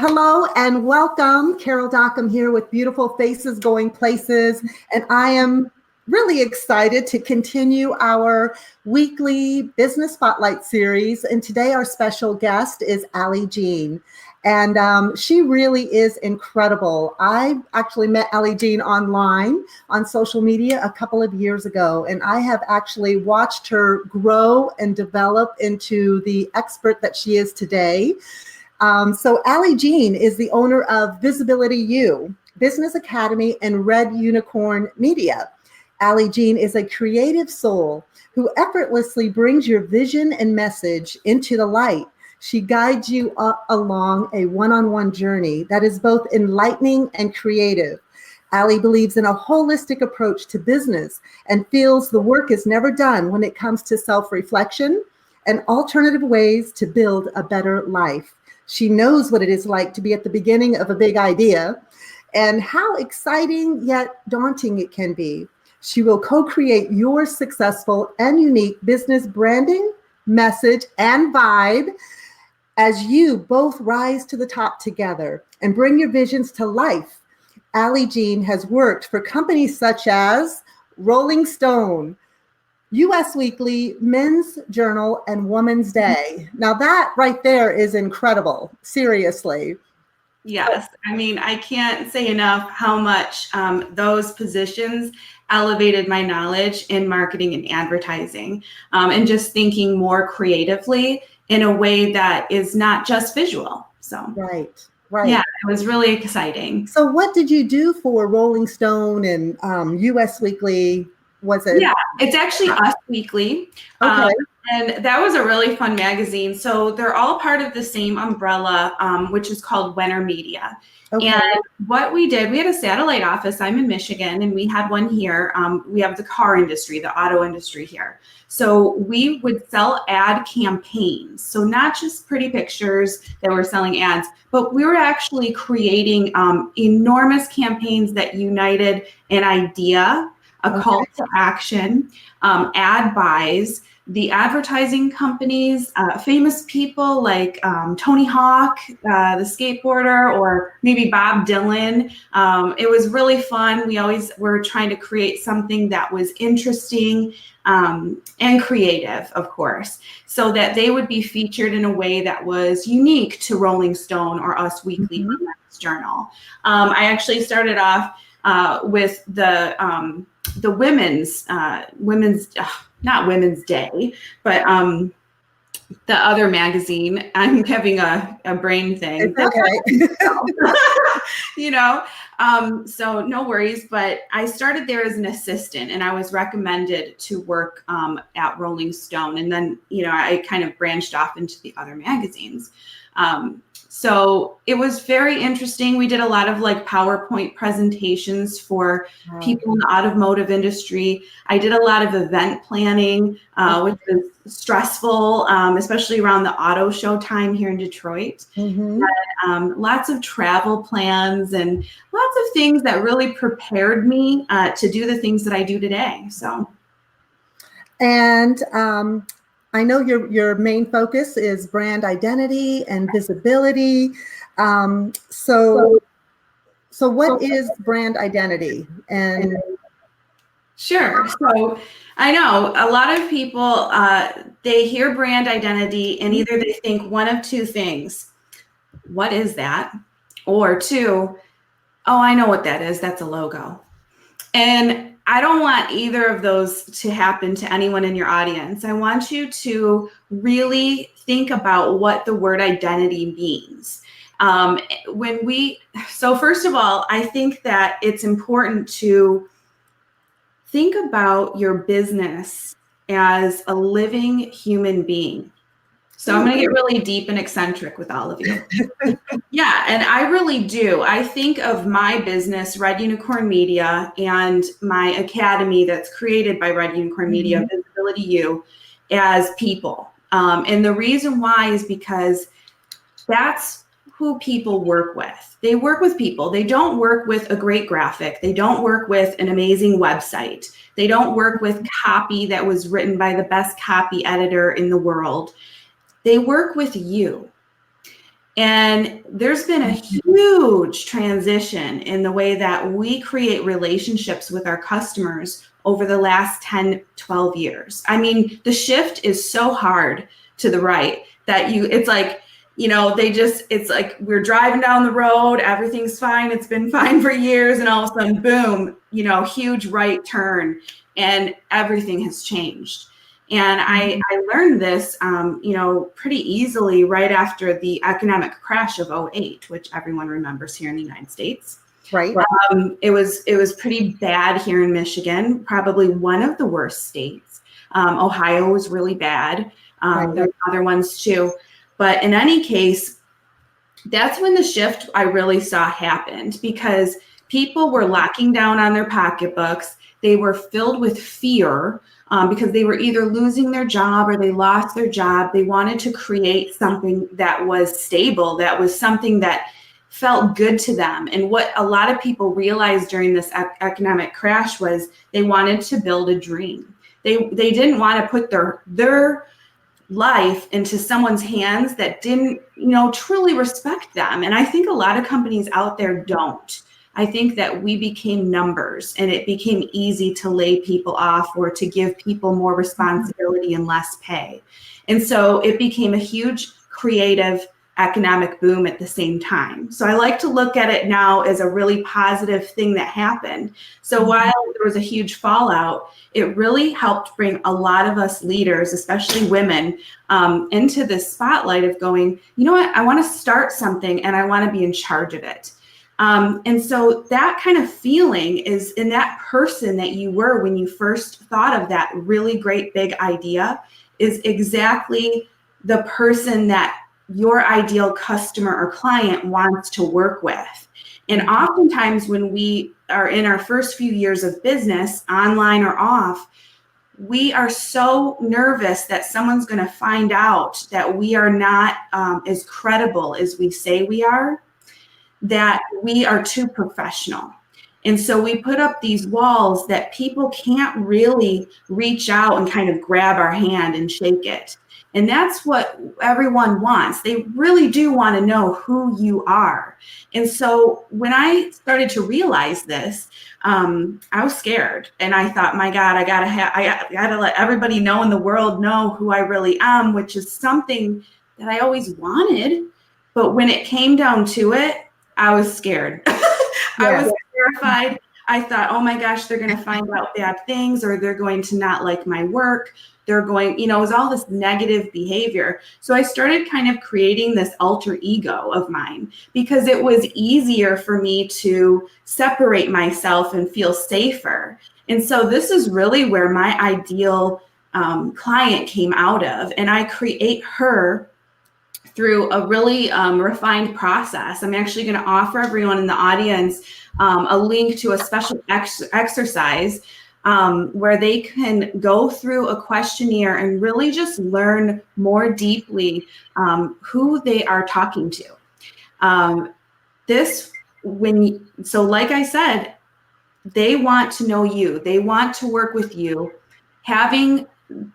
Hello and welcome. Carol Dockum here with Beautiful Faces Going Places. And I am really excited to continue our weekly business spotlight series. And today our special guest is Allie Jean. And she really is incredible. I actually met Allie Jean online on social media a couple of years ago, and I have actually watched her grow and develop into the expert that she is today. So Allie Jean is the owner of Visibility U, Business Academy, and Red Unicorn Media. Allie Jean is a creative soul who effortlessly brings your vision and message into the light. She guides you along a one-on-one journey that is both enlightening and creative. Allie believes in a holistic approach to business and feels the work is never done when it comes to self-reflection and alternative ways to build a better life. She knows what it is like to be at the beginning of a big idea and how exciting yet daunting it can be. She will co-create your successful and unique business branding, message, and vibe as you both rise to the top together and bring your visions to life. Allie Jean has worked for companies such as Rolling Stone, US Weekly, Men's Journal, and Woman's Day. Now that right there is incredible, seriously. Yes, I mean, I can't say enough how much those positions elevated my knowledge in marketing and advertising, and just thinking more creatively in a way that is not just visual. So Right. Yeah, it was really exciting. So what did you do for Rolling Stone and US Weekly? Was it? Yeah, it's actually Us Weekly. Okay. And that was a really fun magazine. So they're all part of the same umbrella, which is called Winter Media. Okay. And what we did, we had a satellite office. I'm in Michigan, and we had one here. We have the car industry, the auto industry here. So we would sell ad campaigns. So not just pretty pictures that were selling ads, but we were actually creating enormous campaigns that united an idea, a call to action, ad buys, the advertising companies, famous people like Tony Hawk, the skateboarder, or maybe Bob Dylan. It was really fun. We always were trying to create something that was interesting and creative, of course, so that they would be featured in a way that was unique to Rolling Stone or Us Weekly or Men's Journal. I actually started off with the women's not Women's Day, but the other magazine. I'm having a brain thing. It's okay. So no worries, but I started there as an assistant, and I was recommended to work at Rolling Stone. And then, I kind of branched off into the other magazines. So it was very interesting. We did a lot of PowerPoint presentations for people in the automotive industry. I did a lot of event planning, which was stressful, especially around the auto show time here in Detroit. But, lots of travel plans and lots of things that really prepared me to do the things that I do today. And I know your main focus is brand identity and visibility. So what is brand identity? And Sure. So I know a lot of people, they hear brand identity and either they think one of two things. What is that? Or two, oh, I know what that is. That's a logo. And I don't want either of those to happen to anyone in your audience. I want you to really think about what the word identity means. So first of all, I think that it's important to think about your business as a living human being. So I'm going to get really deep and eccentric with all of you. Yeah, and I really do. I think of my business, Red Unicorn Media, and my academy that's created by Red Unicorn Media, Visibility U, as people. And the reason why is because that's who people work with. They work with people. They don't work with a great graphic. They don't work with an amazing website. They don't work with copy that was written by the best copy editor in the world. They work with you. And there's been a huge transition in the way that we create relationships with our customers over the last 10, 12 years. I mean, the shift is so hard to the right that it's like, it's like we're driving down the road, everything's fine, it's been fine for years, and all of a sudden, boom, huge right turn, and everything has changed. And I learned this, pretty easily right after the economic crash of '08, which everyone remembers here in the United States. Right. It was pretty bad here in Michigan, probably one of the worst states. Ohio was really bad. There's other ones too. But in any case, that's when the shift I really saw happened, because people were locking down on their pocketbooks. They were filled with fear because they were either losing their job or they lost their job. They wanted to create something that was stable, that was something that felt good to them. And what a lot of people realized during this economic crash was they wanted to build a dream. They didn't want to put their life into someone's hands that didn't, truly respect them. And I think a lot of companies out there don't. I think that we became numbers, and it became easy to lay people off or to give people more responsibility and less pay. And so it became a huge creative economic boom at the same time. So I like to look at it now as a really positive thing that happened. So while there was a huge fallout, it really helped bring a lot of us leaders, especially women, into the spotlight of going, you know what, I want to start something and I want to be in charge of it. And so that kind of feeling is in that person that you were when you first thought of that really great big idea is exactly the person that your ideal customer or client wants to work with. And oftentimes when we are in our first few years of business, online or off, we are so nervous that someone's going to find out that we are not as credible as we say we are, that we are too professional. And so we put up these walls that people can't really reach out and kind of grab our hand and shake it. And that's what everyone wants. They really do want to know who you are. And so when I started to realize this, I was scared. And I thought, my God, I gotta let everybody know in the world know who I really am, which is something that I always wanted. But when it came down to it, I was scared. I was terrified. I thought, oh my gosh, they're going to find out bad things, or they're going to not like my work. They're going, it was all this negative behavior. So I started kind of creating this alter ego of mine because it was easier for me to separate myself and feel safer. And so this is really where my ideal client came out of. And I create her through a really refined process. I'm actually going to offer everyone in the audience a link to a special exercise where they can go through a questionnaire and really just learn more deeply who they are talking to. So like I said, they want to know you. They want to work with you.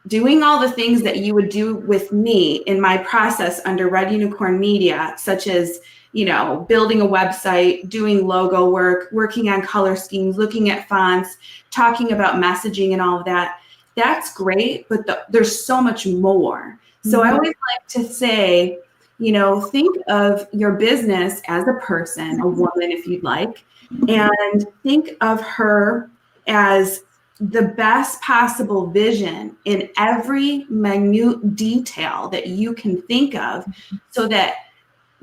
Doing all the things that you would do with me in my process under Red Unicorn Media, such as, building a website, doing logo work, working on color schemes, looking at fonts, talking about messaging and all of that. That's great, but there's so much more. So I always like to say, think of your business as a person, a woman, if you'd like, and think of her as the best possible vision in every minute detail that you can think of, so that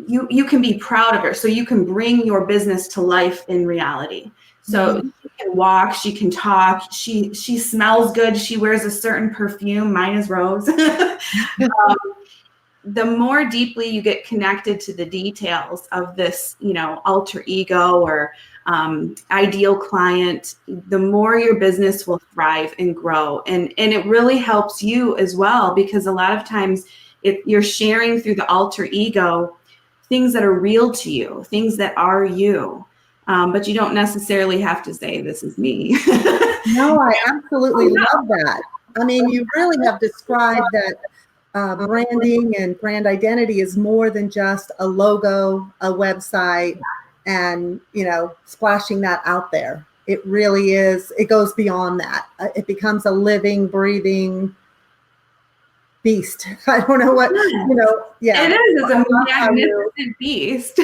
you can be proud of her, so you can bring your business to life in reality. So she can walk, she can talk, she smells good, she wears a certain perfume, mine is rose. The more deeply you get connected to the details of this, alter ego or ideal client, the more your business will thrive and grow. And it really helps you as well, because a lot of times you're sharing through the alter ego things that are real to you, things that are you. But you don't necessarily have to say, this is me. No, I absolutely love that. I mean, you really have described that branding and brand identity is more than just a logo, a website, and, splashing that out there. It really is. It goes beyond that. It becomes a living, breathing beast. I don't know what, yeah. It is. It's a magnificent beast.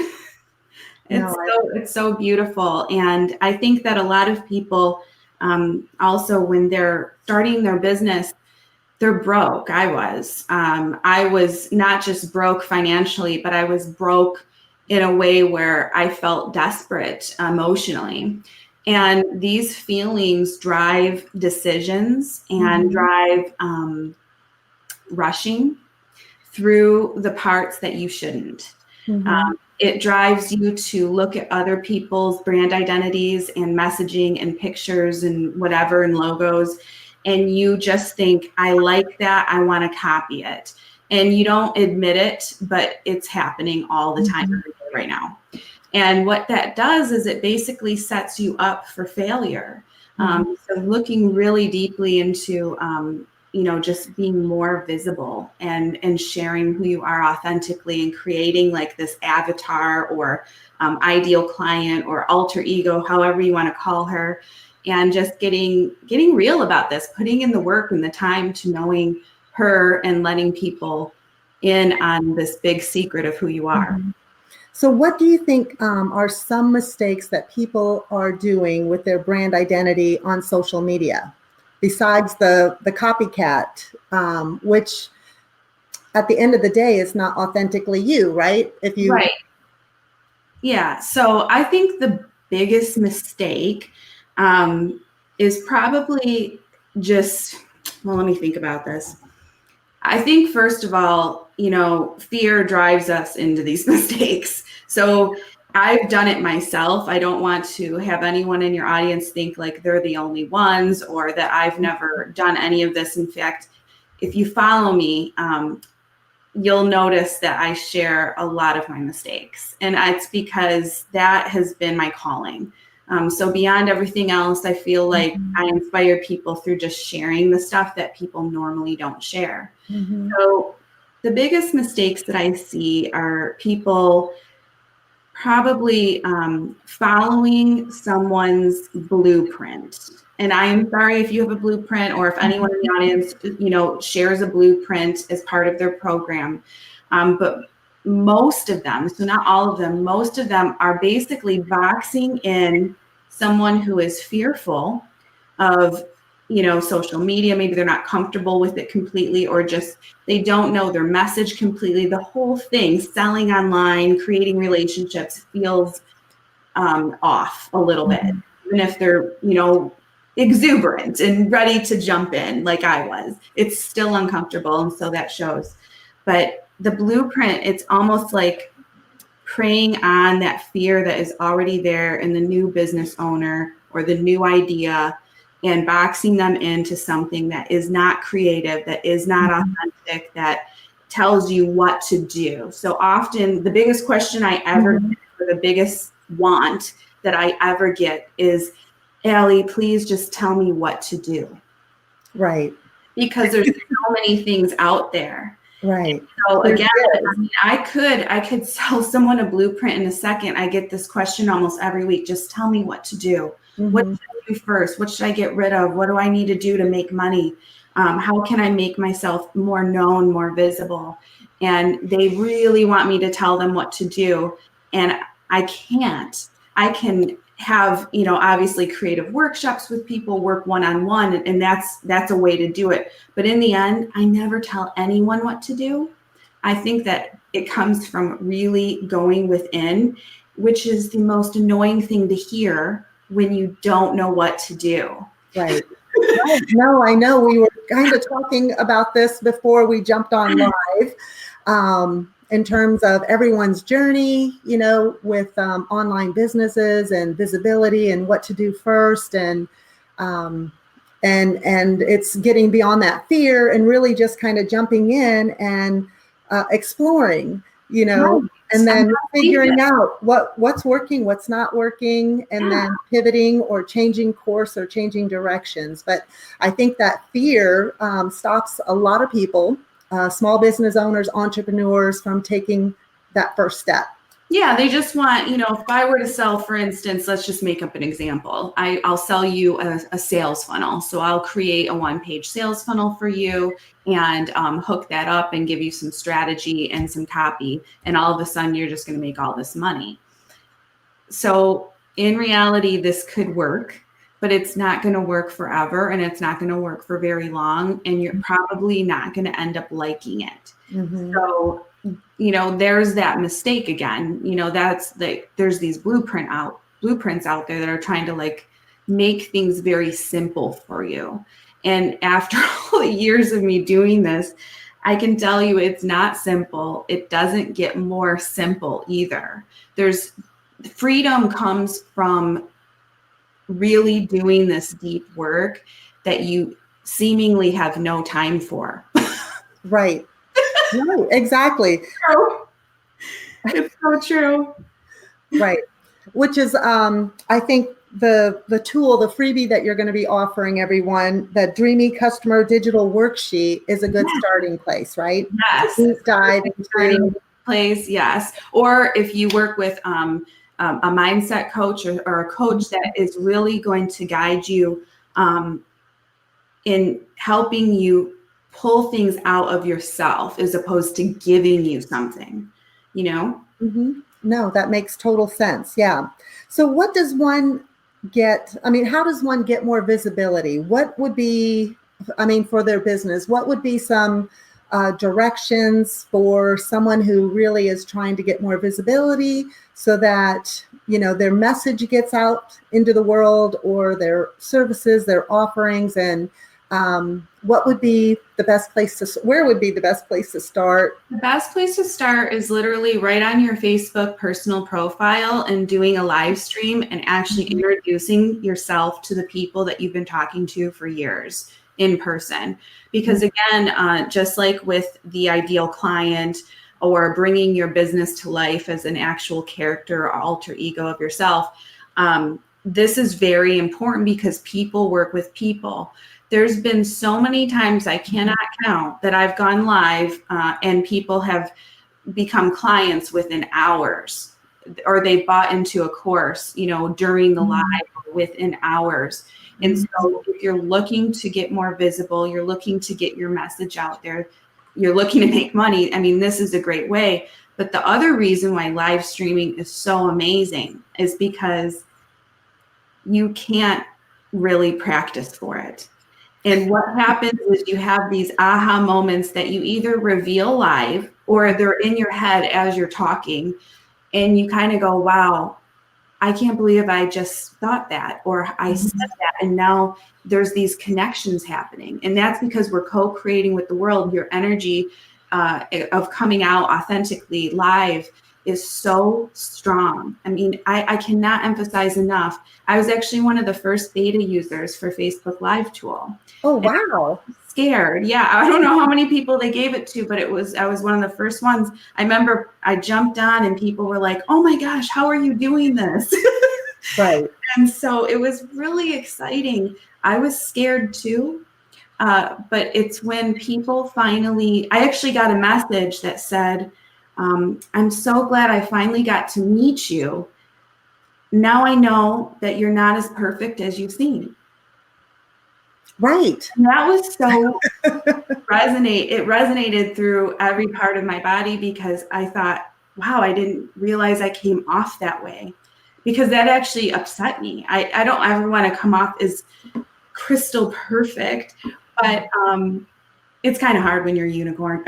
It's so beautiful. And I think that a lot of people also, when they're starting their business, they're broke. I was not just broke financially, but I was broke in a way where I felt desperate emotionally. And these feelings drive decisions and drive rushing through the parts that you shouldn't. It drives you to look at other people's brand identities and messaging and pictures and whatever and logos, and you just think, I like that, I want to copy it. And you don't admit it, but it's happening all the time right now. And what that does is it basically sets you up for failure. So looking really deeply into just being more visible and sharing who you are authentically and creating like this avatar or ideal client or alter ego, however you want to call her, and just getting real about this, putting in the work and the time to knowing her and letting people in on this big secret of who you are. So what do you think are some mistakes that people are doing with their brand identity on social media? Besides the copycat, which at the end of the day is not authentically you, right? Right. Yeah. So I think the biggest mistake is probably just, let me think about this. I think first of all, fear drives us into these mistakes. So I've done it myself. I don't want to have anyone in your audience think like they're the only ones or that I've never done any of this. In fact, if you follow me, you'll notice that I share a lot of my mistakes. And it's because that has been my calling. So beyond everything else, I feel like I inspire people through just sharing the stuff that people normally don't share. So the biggest mistakes that I see are people probably following someone's blueprint. And I am sorry if you have a blueprint or if anyone in the audience, shares a blueprint as part of their program. But most of them, so not all of them, most of them are basically boxing in someone who is fearful of, social media. Maybe they're not comfortable with it completely, or just they don't know their message completely. The whole thing, selling online, creating relationships, feels off a little bit, even if they're, exuberant and ready to jump in like I was. It's still uncomfortable, and so that shows. But the blueprint, it's almost like preying on that fear that is already there in the new business owner or the new idea, and boxing them into something that is not creative, that is not authentic, that tells you what to do. So often the biggest question I ever get, or the biggest want that I ever get is, Allie, please just tell me what to do. Right. Because there's so many things out there. Right. So again, I could sell someone a blueprint in a second. I get this question almost every week. Just tell me what to do. What should I do first? What should I get rid of? What do I need to do to make money? How can I make myself more known, more visible? And they really want me to tell them what to do. And I can't. I can have, obviously creative workshops with people, work one-on-one, and that's a way to do it. But in the end, I never tell anyone what to do. I think that it comes from really going within, which is the most annoying thing to hear when you don't know what to do. Right. No, I know. We were kind of talking about this before we jumped on live. In terms of everyone's journey, with online businesses and visibility and what to do first, and it's getting beyond that fear and really just kind of jumping in and exploring, Right. and then figuring out what's working, what's not working, and then pivoting or changing course or changing directions. But I think that fear stops a lot of people small business owners, entrepreneurs from taking that first step? Yeah, they just want, if I were to sell, for instance, let's just make up an example. I'll sell you a sales funnel. So I'll create a one-page sales funnel for you and hook that up and give you some strategy and some copy. And all of a sudden, you're just going to make all this money. So in reality, this could work, but it's not going to work forever, and it's not going to work for very long. And you're probably not going to end up liking it. Mm-hmm. So there's that mistake again. That's there's these blueprints out there that are trying to make things very simple for you. And after all the years of me doing this, I can tell you it's not simple. It doesn't get more simple either. Freedom comes from really doing this deep work that you seemingly have no time for. Right. No, exactly. It's so true. Right. Which is, I think the tool, the freebie that you're going to be offering everyone, that Dreamy Customer Digital Worksheet, is a good starting place, right? Yes. Deep dive into place. Yes. Or if you work with a mindset coach or a coach that is really going to guide you in helping you pull things out of yourself as opposed to giving you something, Mm-hmm. No, that makes total sense. Yeah. So what does one get? How does one get more visibility? What would be, for their business, what would be some directions for someone who really is trying to get more visibility so that, their message gets out into the world, or their services, their offerings, and what would be the best place where would be the best place to start? The best place to start is literally right on your Facebook personal profile and doing a live stream and actually introducing yourself to the people that you've been talking to for years in person. Because again, just like with the ideal client or bringing your business to life as an actual character or alter ego of yourself, this is very important because people work with people. There's been so many times I cannot count that I've gone live and people have become clients within hours, or they bought into a course, during the live within hours. And so if you're looking to get more visible, you're looking to get your message out there, you're looking to make money, this is a great way. But the other reason why live streaming is so amazing is because you can't really practice for it. And what happens is you have these aha moments that you either reveal live or they're in your head as you're talking. And you kind of go, wow, I can't believe I just thought that, or I said that. And now there's these connections happening. And that's because we're co-creating with the world. Your energy of coming out authentically live is so strong. I cannot emphasize enough. I was actually one of the first beta users for Facebook Live tool. Oh, wow. Scared. Yeah. I don't know how many people they gave it to, but I was one of the first ones. I remember I jumped on and people were like, oh my gosh, how are you doing this? Right. And so it was really exciting. I was scared too. But it's when people finally, I actually got a message that said, I'm so glad I finally got to meet you. Now I know that you're not as perfect as you seem. Right. And that was so it resonated through every part of my body, because I thought, wow, I didn't realize I came off that way, because that actually upset me. I don't ever want to come off as crystal perfect, but it's kind of hard when you're a unicorn.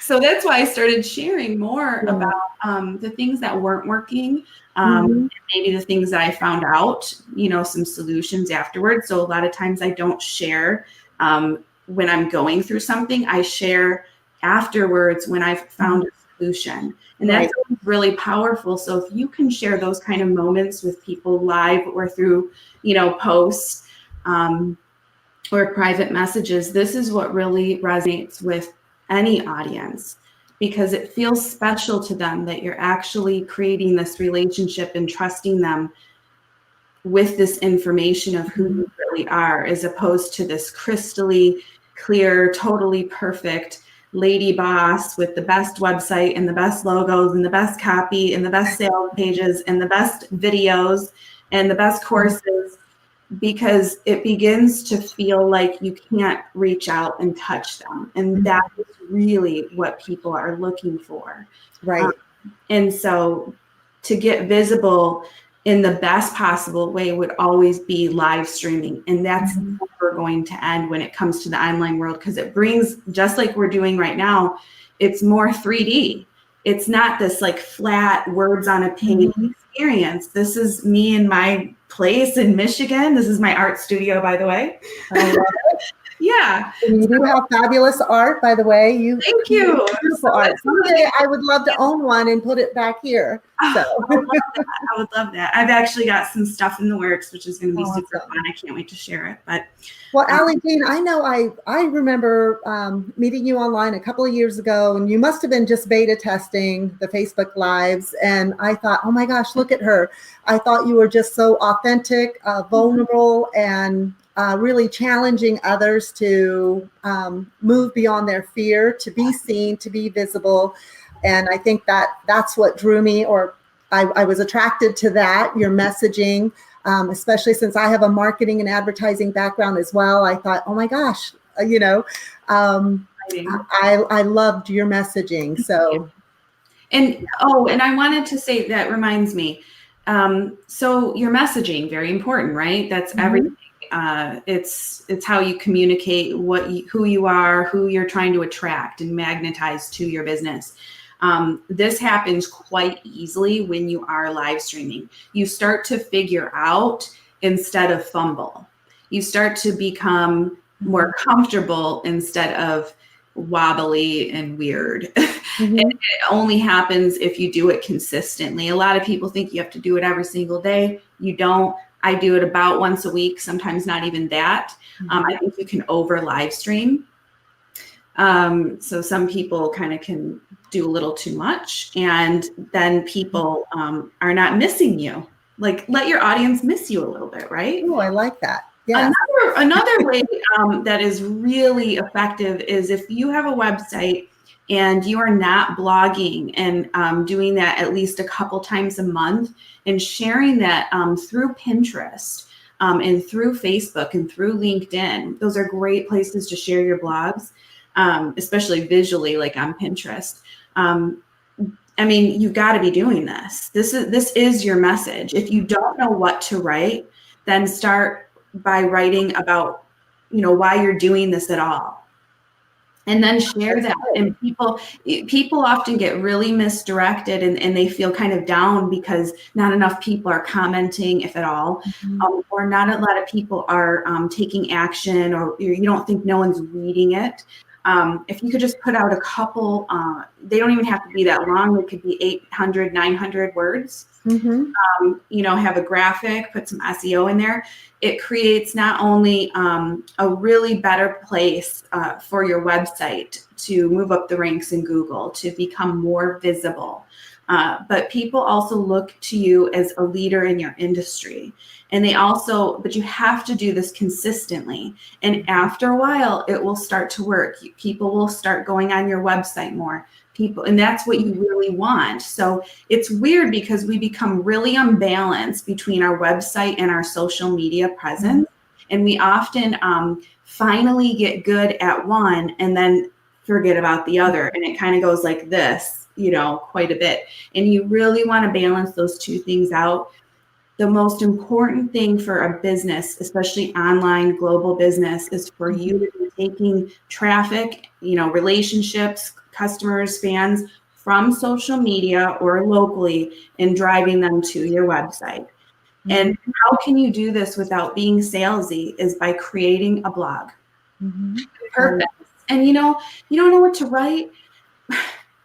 So that's why I started sharing more about the things that weren't working, maybe the things that I found out, some solutions afterwards. So a lot of times I don't share when I'm going through something. I share afterwards when I've found a solution. And that's really powerful. So if you can share those kind of moments with people live or through, posts, or private messages, this is what really resonates with any audience, because it feels special to them that you're actually creating this relationship and trusting them with this information of who you really are, as opposed to this crystally, clear, totally perfect lady boss with the best website and the best logos and the best copy and the best sales pages and the best videos and the best courses, because it begins to feel like you can't reach out and touch them. And that is really what people are looking for. Right. And so to get visible in the best possible way would always be live streaming. And that's never going to end when it comes to the online world, because it brings, just like we're doing right now, it's more 3D. It's not this like flat words on a page experience. This is me in my place in Michigan. This is my art studio, by the way. I love it. Yeah. And you do have fabulous art, by the way. Thank you. Beautiful art. Someday I would love to own one and put it back here. So. I would love that. I've actually got some stuff in the works, which is going to be super fun. I can't wait to share it. But well, Allie Jean, I know I remember meeting you online a couple of years ago, and you must have been just beta testing the Facebook Lives. And I thought, oh my gosh, look at her. I thought you were just so authentic, vulnerable, and really challenging others to move beyond their fear, to be seen, to be visible. And I think that's what drew me, or I was attracted to that, your messaging, especially since I have a marketing and advertising background as well. I thought, oh my gosh, I loved your messaging. So. And I wanted to say, that reminds me. So your messaging, very important, right? That's everything. It's how you communicate who you are, who you're trying to attract and magnetize to your business. This happens quite easily when you are live streaming. You start to figure out instead of fumble. You start to become more comfortable instead of wobbly and weird. And it only happens if you do it consistently. A lot of people think you have to do it every single day. You don't. I do it about once a week, sometimes not even that. I think you can over live stream. So some people kind of can do a little too much, and then people are not missing you. Like, let your audience miss you a little bit, right? Oh, I like that. Yeah. Another way that is really effective is if you have a website and you are not blogging and doing that at least a couple times a month and sharing that through Pinterest and through Facebook and through LinkedIn. Those are great places to share your blogs, especially visually, like on Pinterest. I mean, you've got to be doing this. This is your message. If you don't know what to write, then start by writing about, why you're doing this at all. And then share that. And people often get really misdirected and they feel kind of down because not enough people are commenting, if at all, or not a lot of people are taking action, or you don't think no one's reading it. If you could just put out a couple, they don't even have to be that long. They could be 800, 900 words. Have a graphic, put some SEO in there. It creates not only a really better place for your website to move up the ranks in Google, to become more visible, but people also look to you as a leader in your industry. And but you have to do this consistently. And after a while, it will start to work. People will start going on your website more. And that's what you really want. So it's weird because we become really unbalanced between our website and our social media presence. And we often finally get good at one and then forget about the other. And it kind of goes like this, quite a bit. And you really want to balance those two things out. The most important thing for a business, especially online global business, is for you to be taking traffic, relationships, customers, fans from social media or locally and driving them to your website. And how can you do this without being salesy is by creating a blog. Perfect. And you don't know what to write?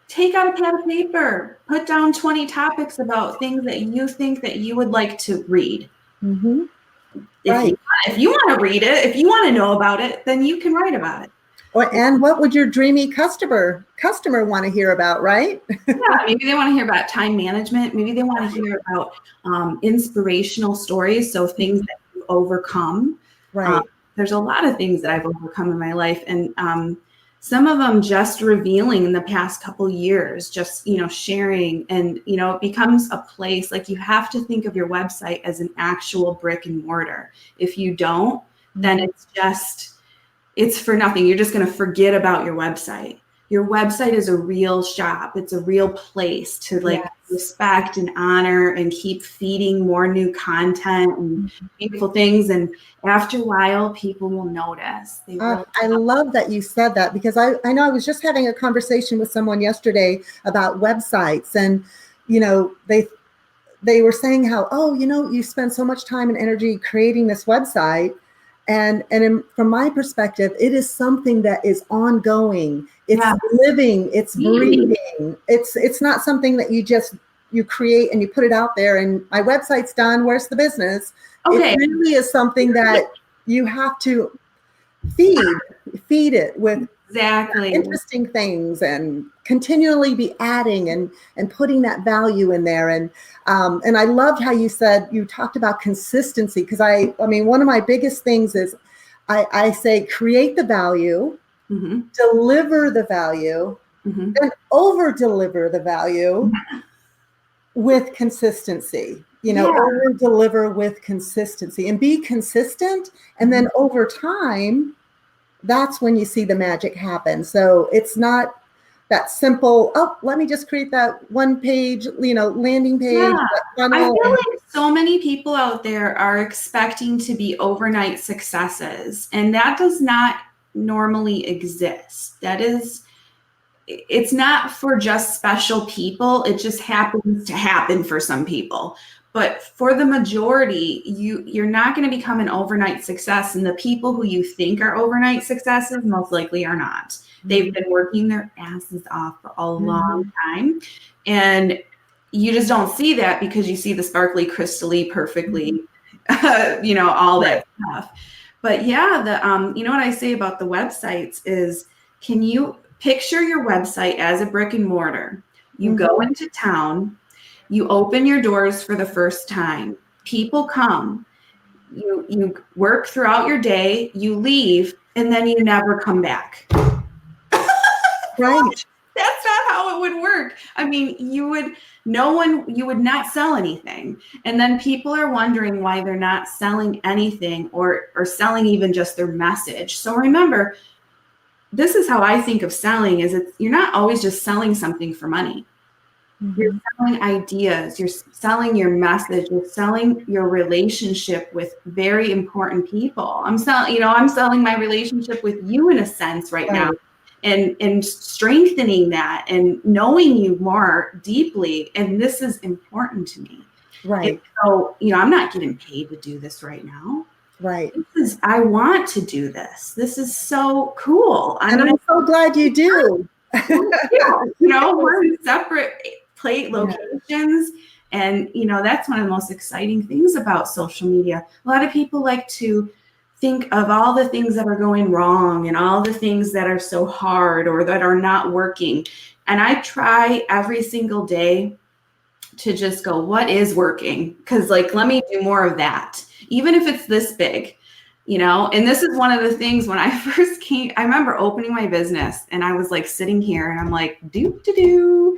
Take out a pad of paper, put down 20 topics about things that you think that you would like to read. If you want to read it, if you want to know about it, then you can write about it. And what would your dreamy customer want to hear about, right? Yeah, maybe they want to hear about time management. Maybe they want to hear about inspirational stories, so things that you overcome. Right. there's a lot of things that I've overcome in my life, and some of them just revealing in the past couple years, just, sharing, and, it becomes a place. Like, you have to think of your website as an actual brick and mortar. If you don't, then it's for nothing. You're just going to forget about your website. Your website is a real shop. It's a real place to respect and honor and keep feeding more new content and beautiful things. And after a while, people will notice. I love that you said that, because I know I was just having a conversation with someone yesterday about websites, and, they were saying how, you spend so much time and energy creating this website. And from my perspective, it is something that is ongoing. It's living, it's breathing. It's not something that you create and you put it out there and my website's done. Where's the business? Okay. It really is something that you have to feed it with interesting things, and continually be adding and putting that value in there. And I loved how you said, you talked about consistency, because I mean, one of my biggest things is I say create the value, deliver the value, and over deliver the value with consistency. Over deliver with consistency, and be consistent. And then over time, that's when you see the magic happen. So it's not that simple, let me just create that one page, landing page. Yeah. I feel like so many people out there are expecting to be overnight successes, and that does not normally exist. It's not for just special people. It just happens to happen for some people. But for the majority, you're not going to become an overnight success. And the people who you think are overnight successes most likely are not. They've been working their asses off for a long time. And you just don't see that, because you see the sparkly, crystally, perfectly, all that stuff. But what I say about the websites is, can you picture your website as a brick and mortar? You go into town. You open your doors for the first time. People come. You work throughout your day. You leave, and then you never come back. Right. That's not how it would work. I mean, you would not sell anything. And then people are wondering why they're not selling anything, or selling even just their message. So remember, this is how I think of selling, is you're not always just selling something for money. You're selling ideas, you're selling your message, you're selling your relationship with very important people. I'm selling my relationship with you in a sense right now, and strengthening that and knowing you more deeply. And this is important to me. Right. And so, I'm not getting paid to do this right now. Right. I want to do this. This is so cool. I'm so glad you do. We're in separate locations. And, that's one of the most exciting things about social media. A lot of people like to think of all the things that are going wrong and all the things that are so hard or that are not working. And I try every single day to just go, what is working? Because let me do more of that, even if it's this big. And this is one of the things when I first came, I remember opening my business and I was sitting here and I'm like, do.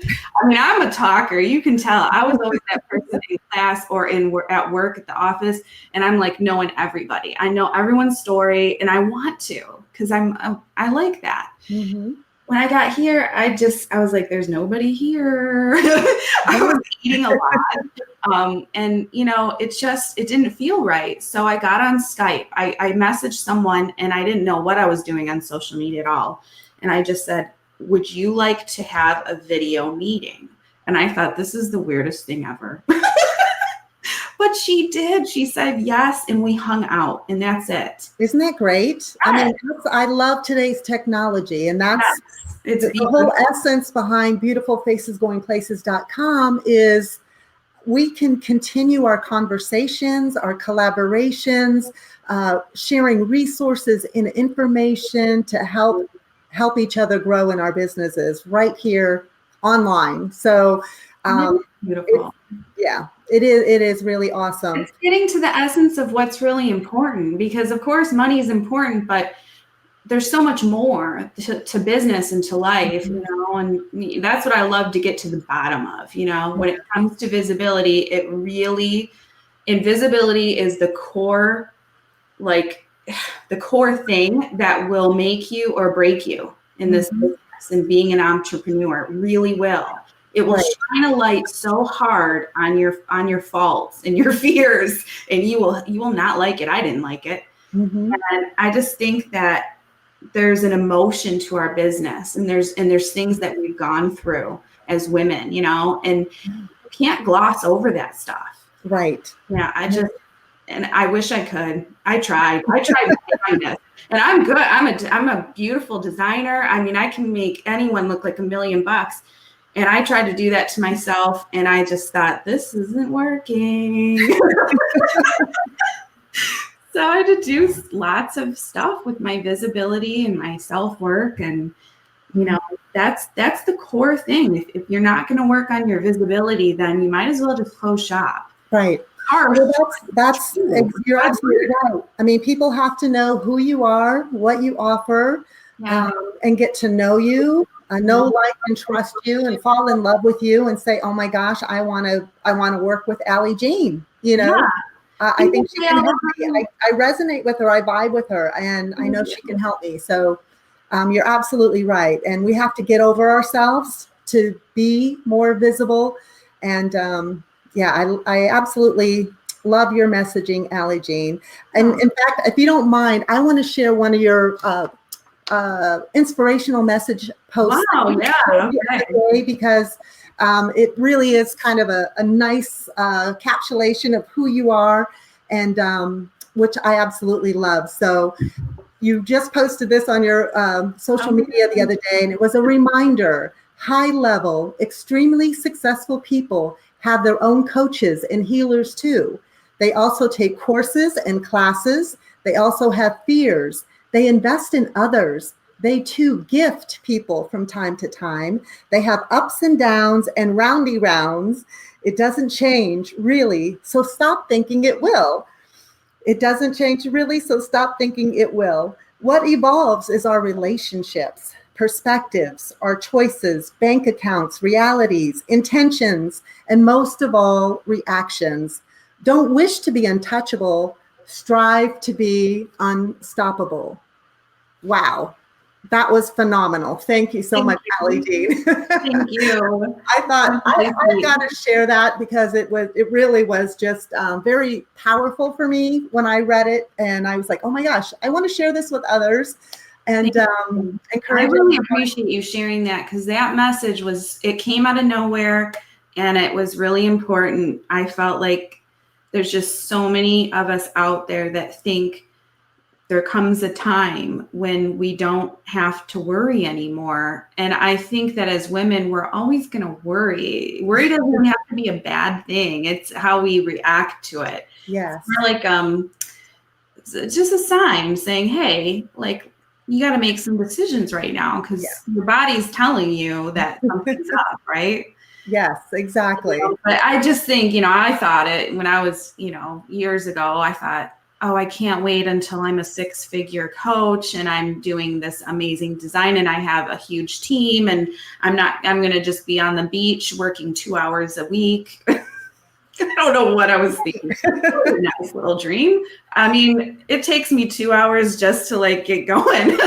I mean, I'm a talker. You can tell. I was always that person in class or at work at the office. And I'm knowing everybody. I know everyone's story, and I want to, because I like that. When I got here, I was like, there's nobody here. I was eating a lot. And, it didn't feel right. So I got on Skype. I messaged someone, and I didn't know what I was doing on social media at all. And I just said, would you like to have a video meeting? And I thought, this is the weirdest thing ever. But she did. She said yes, and we hung out, and that's it. Isn't that great? I mean, I love today's technology, and that's the whole essence behind beautifulfacesgoingplaces.com is we can continue our conversations, our collaborations, sharing resources and information to help each other grow in our businesses right here online. So Beautiful. Yeah, it is. It is really awesome. It's getting to the essence of what's really important, because of course money is important, but there's so much more to business and to life, you know, and that's what I love to get to the bottom of, you know, when it comes to visibility, it really, invisibility is the core, like the core thing that will make you or break you in this business, and being an entrepreneur. It really will. It will shine a light so hard on your faults and your fears, and you will not like it. I didn't like it. And I just think that there's an emotion to our business, and there's things that we've gone through as women, you know, and you can't gloss over that stuff. Right. Yeah. And I wish I could. I tried my kindness, and I'm good. I'm a beautiful designer. I mean, I can make anyone look like $1 million. And I tried to do that to myself, and I just thought, this isn't working. So I had to do lots of stuff with my visibility and my self-work. And, you know, that's the core thing. If you're not going to work on your visibility, then you might as well just close shop. Right. That's you're absolutely right. I mean, people have to know who you are, what you offer, and get to know you, know, like, and trust you, and fall in love with you, and say, "Oh my gosh, I want to work with Allie Jean." You know, I think she can help me. I resonate with her. I vibe with her, and I know she can help me. So, you're absolutely right. And we have to get over ourselves to be more visible. And I absolutely love your messaging, Allie Jean. And in fact, if you don't mind, I want to share one of your inspirational message posts. Wow, yeah. Okay. Because it really is kind of a nice encapsulation of who you are, and which I absolutely love. So you just posted this on your social media the other day, and it was a reminder: high-level, extremely successful people have their own coaches and healers too. They also take courses and classes. They also have fears. They invest in others. They too gift people from time to time. They have ups and downs and roundy rounds. It doesn't change really, so stop thinking it will. It doesn't change really, so stop thinking it will. What evolves is our relationships, perspectives, our choices, bank accounts, realities, intentions, and most of all, reactions. Don't wish to be untouchable. Strive to be unstoppable. Wow. That was phenomenal. Thank you so much, Allie Jean. Thank you. I thought I got to share that because it really was just very powerful for me when I read it, and I was like, oh my gosh, I want to share this with others. And I really appreciate you sharing that, because that message it came out of nowhere, and it was really important. I felt like there's just so many of us out there that think there comes a time when we don't have to worry anymore. And I think that as women, we're always going to worry. Worry doesn't have to be a bad thing. It's how we react to it. Yes. It's like it's just a sign saying, hey, like, you got to make some decisions right now, because your body's telling you that something's up, right? Yes, exactly. But I just think, I thought it when I was, years ago, I thought, oh, I can't wait until I'm a 6-figure coach and I'm doing this amazing design and I have a huge team, and I'm going to just be on the beach working 2 hours a week. I don't know what I was thinking. A nice little dream. I mean, it takes me 2 hours just to get going.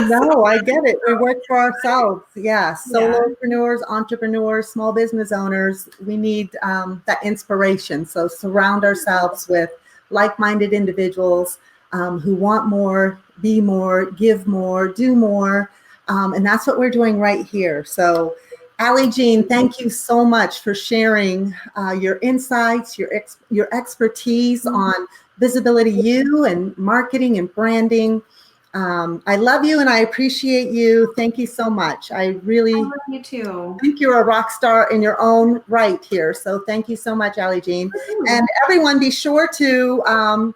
No, I get it. We work for ourselves. Yeah. Solopreneurs, entrepreneurs, small business owners, we need that inspiration. So surround ourselves with like-minded individuals who want more, be more, give more, do more. And that's what we're doing right here. So Allie Jean, thank you so much for sharing your insights, your expertise on Visibility U and marketing and branding. I love you and I appreciate you. Thank you so much. I love you too. think you're a rock star in your own right here. So thank you so much, Allie Jean. And everyone, be sure to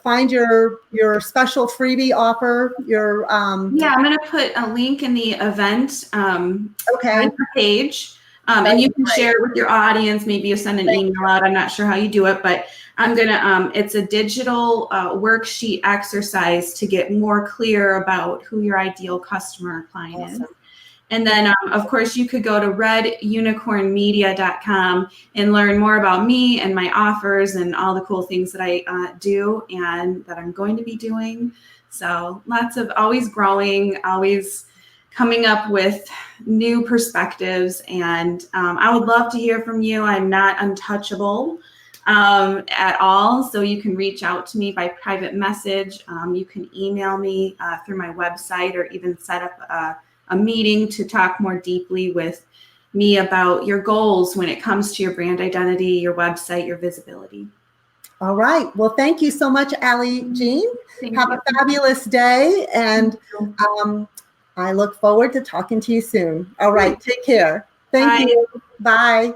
find your special freebie offer. Your I'm going to put a link in the event page. And you can share it with your audience. Maybe you send an email out. I'm not sure how you do it, but I'm going to, it's a digital worksheet exercise to get more clear about who your ideal customer or client is. And then, of course, you could go to redunicornmedia.com and learn more about me and my offers and all the cool things that I do and that I'm going to be doing. So lots of always growing, always coming up with new perspectives. And I would love to hear from you. I'm not untouchable at all. So you can reach out to me by private message. You can email me through my website or even set up a meeting to talk more deeply with me about your goals when it comes to your brand identity, your website, your visibility. All right. Well, thank you so much, Allie Jean. Have a fabulous day. And I look forward to talking to you soon. All right. Take care. Thank you. Bye.